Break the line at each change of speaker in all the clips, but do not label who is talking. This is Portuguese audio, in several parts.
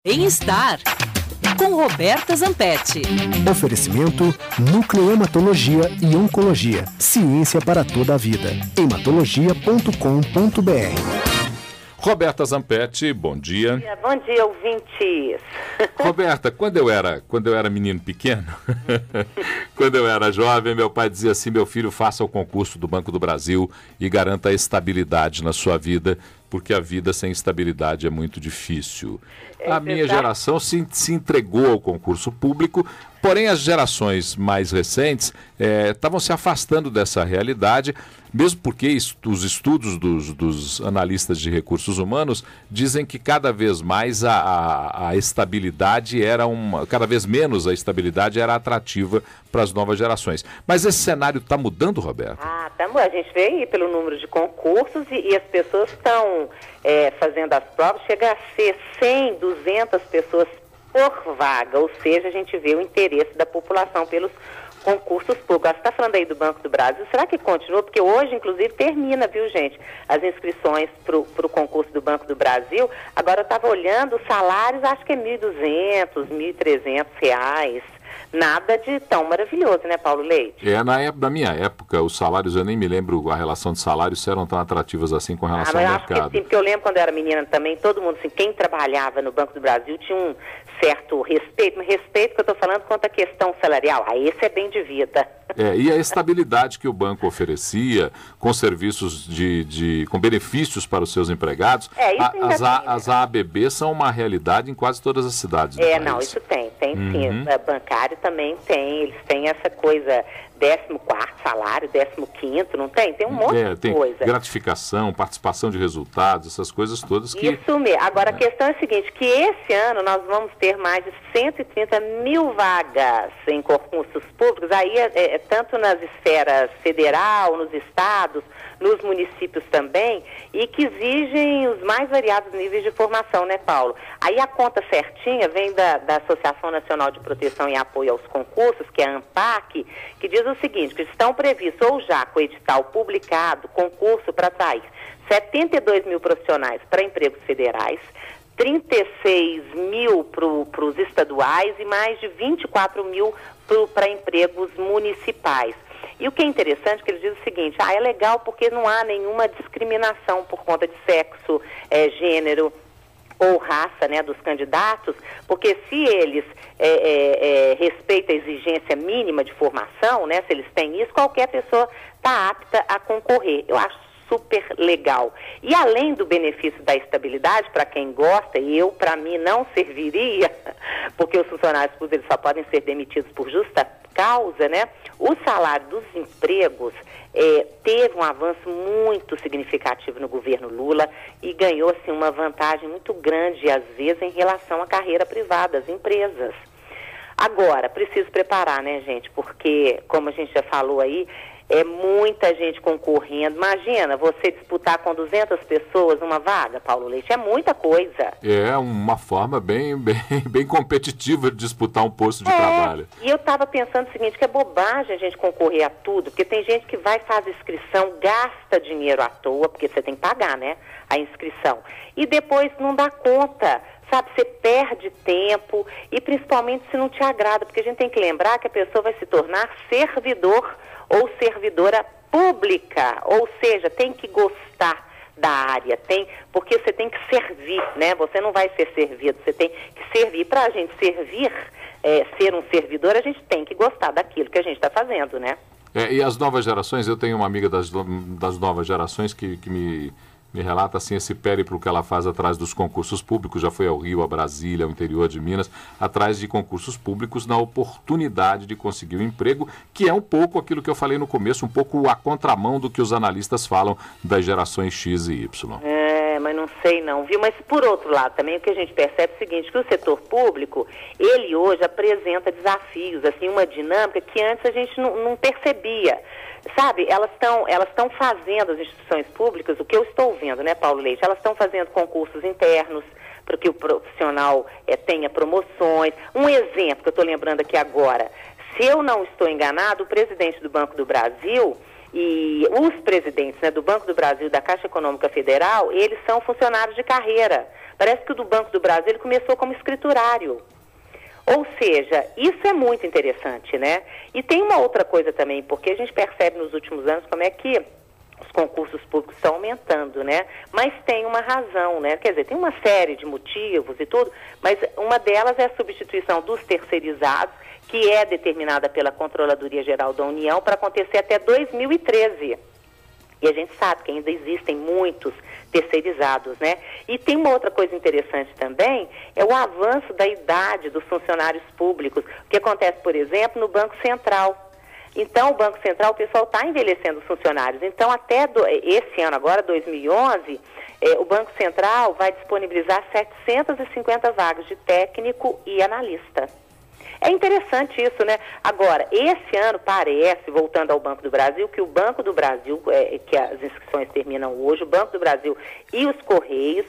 Bem-estar com Roberta Zampetti.
Oferecimento Nucleohematologia e Oncologia. Ciência para toda a vida. Hematologia.com.br.
Roberta Zampetti, bom dia.
Bom dia, ouvintes.
Roberta, quando eu era menino pequeno, quando eu era jovem, meu pai dizia assim: meu filho, faça o concurso do Banco do Brasil e garanta a estabilidade na sua vida, porque a vida sem estabilidade é muito difícil. A minha geração se entregou ao concurso público, porém as gerações mais recentes estavam se afastando dessa realidade, mesmo porque os estudos dos analistas de recursos humanos dizem que cada vez mais a estabilidade cada vez menos a estabilidade era atrativa para as novas gerações. Mas esse cenário está mudando, Roberto?
A gente vê aí pelo número de concursos e as pessoas estão fazendo as provas, chega a ser 100, 200 pessoas por vaga, ou seja, a gente vê o interesse da população pelos concursos públicos. Você está falando aí do Banco do Brasil, será que continua? Porque hoje, inclusive, termina, viu, gente, as inscrições para o concurso do Banco do Brasil. Agora eu estava olhando os salários, acho que é R$ 1.200, R$ 1.300. Nada de tão maravilhoso, né, Paulo Leite?
Na minha época, os salários, eu nem me lembro a relação de salários se eram tão atrativas assim com relação ao mercado.
Acho que sim, porque eu lembro quando eu era menina também, todo mundo, assim, quem trabalhava no Banco do Brasil tinha um certo respeito, mas respeito que eu estou falando quanto à questão salarial. Esse é bem de vida.
E a estabilidade que o banco oferecia, com serviços com benefícios para os seus empregados, as AABB são uma realidade em quase todas as cidades do país.
Não, isso tem sim. Bancário também tem, eles têm essa coisa, 14º salário, 15º, não tem? Tem um monte de coisa.
Gratificação, participação de resultados, essas coisas todas que...
Isso mesmo. Agora, a questão é a seguinte, que esse ano nós vamos ter mais de 130 mil vagas em concursos públicos, aí tanto nas esferas federal, nos estados, nos municípios também, e que exigem os mais variados níveis de formação, né, Paulo? Aí a conta certinha vem da Associação Nacional de Proteção e Apoio aos Concursos, que é a ANPAC, que diz o seguinte, que estão previstos ou já com o edital publicado, concurso para atrair 72 mil profissionais para empregos federais, 36 mil para os estaduais e mais de 24 mil para empregos municipais. E o que é interessante é que ele diz o seguinte, é legal porque não há nenhuma discriminação por conta de sexo, gênero ou raça, né, dos candidatos, porque se eles respeitam a exigência mínima de formação, né, se eles têm isso, qualquer pessoa está apta a concorrer. Eu acho super legal. E além do benefício da estabilidade, para quem gosta, para mim, não serviria, porque os funcionários públicos eles só podem ser demitidos por justa causa, né? O salário dos empregos teve um avanço muito significativo no governo Lula e ganhou, assim, uma vantagem muito grande, às vezes, em relação à carreira privada, às empresas. Agora, preciso preparar, né, gente? Porque, como a gente já falou aí, muita gente concorrendo. Imagina você disputar com 200 pessoas uma vaga, Paulo Leite, é muita coisa.
É uma forma bem competitiva de disputar um posto de trabalho.
E eu estava pensando o seguinte, que é bobagem a gente concorrer a tudo, porque tem gente que vai, faz inscrição, gasta dinheiro à toa, porque você tem que pagar, né, a inscrição, e depois não dá conta. Sabe, você perde tempo e principalmente se não te agrada, porque a gente tem que lembrar que a pessoa vai se tornar servidor ou servidora pública, ou seja, tem que gostar da área, porque você tem que servir, né? Você não vai ser servido, você tem que servir. Para a gente servir, ser um servidor, a gente tem que gostar daquilo que a gente está fazendo, né?
E as novas gerações, eu tenho uma amiga das novas gerações que me relata assim esse périplo que ela faz atrás dos concursos públicos, já foi ao Rio, a Brasília, ao interior de Minas, atrás de concursos públicos na oportunidade de conseguir um emprego, que é um pouco aquilo que eu falei no começo, um pouco a contramão do que os analistas falam das gerações X e Y.
Mas não sei não, viu? Mas por outro lado também o que a gente percebe é o seguinte, que o setor público, ele hoje apresenta desafios, assim, uma dinâmica que antes a gente não percebia. Sabe, elas estão fazendo, as instituições públicas, o que eu estou vendo, né, Paulo Leite, elas estão fazendo concursos internos para que o profissional tenha promoções. Um exemplo que eu estou lembrando aqui agora, se eu não estou enganado, o presidente do Banco do Brasil e os presidentes, né, do Banco do Brasil e da Caixa Econômica Federal, eles são funcionários de carreira, Parece que o do Banco do Brasil ele começou como escriturário. Ou seja, isso é muito interessante, né? E tem uma outra coisa também, porque a gente percebe nos últimos anos como é que os concursos públicos estão aumentando, né? Mas tem uma razão, né? Quer dizer, tem uma série de motivos e tudo, mas uma delas é a substituição dos terceirizados, que é determinada pela Controladoria Geral da União para acontecer até 2013. E a gente sabe que ainda existem muitos terceirizados, né? E tem uma outra coisa interessante também, é o avanço da idade dos funcionários públicos, o que acontece, por exemplo, no Banco Central. Então, o Banco Central, o pessoal está envelhecendo os funcionários. Então, até esse ano agora, 2011, o Banco Central vai disponibilizar 750 vagas de técnico e analista. É interessante isso, né? Agora, esse ano parece, voltando ao Banco do Brasil, que o Banco do Brasil, que as inscrições terminam hoje, o Banco do Brasil e os Correios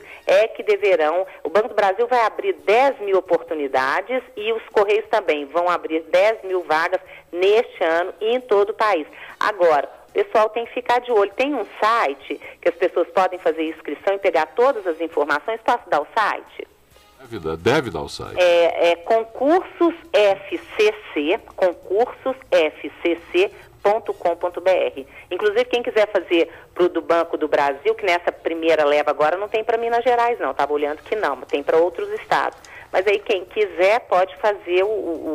que deverão... O Banco do Brasil vai abrir 10 mil oportunidades e os Correios também vão abrir 10 mil vagas neste ano e em todo o país. Agora, o pessoal tem que ficar de olho. Tem um site que as pessoas podem fazer inscrição e pegar todas as informações. Posso dar o site?
Deve dar o site.
concursosfcc.com.br. Inclusive, quem quiser fazer do Banco do Brasil, que nessa primeira leva agora não tem para Minas Gerais, não. Estava olhando que não, tem para outros estados. Mas aí quem quiser pode fazer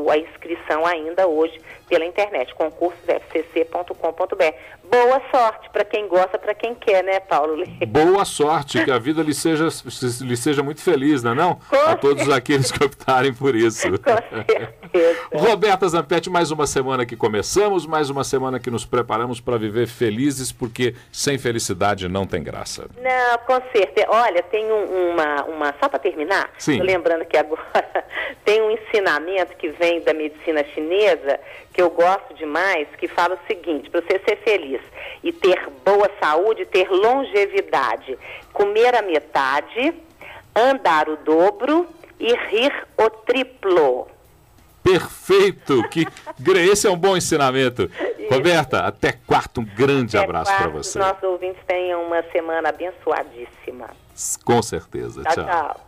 a inscrição ainda hoje pela internet, concursosfcc.com.br. Boa sorte para quem gosta, para quem quer, né, Paulo?
Boa sorte, que a vida lhe seja muito feliz, não é não? A todos aqueles que optarem por isso.
Com certeza.
Roberta Zampetti, mais uma semana que começamos, mais uma semana que nos preparamos para viver felizes, porque sem felicidade não tem graça.
Não, com certeza. Olha, tem só para terminar, tô lembrando que agora tem um ensinamento que vem da medicina chinesa, que eu gosto demais, que fala o seguinte: para você ser feliz e ter boa saúde, ter longevidade, comer a metade, andar o dobro e rir o triplo.
Perfeito! Esse é um bom ensinamento. Roberta, até quarta, um grande abraço para você.
Nossos ouvintes tenham uma semana abençoadíssima.
Com certeza. Tchau.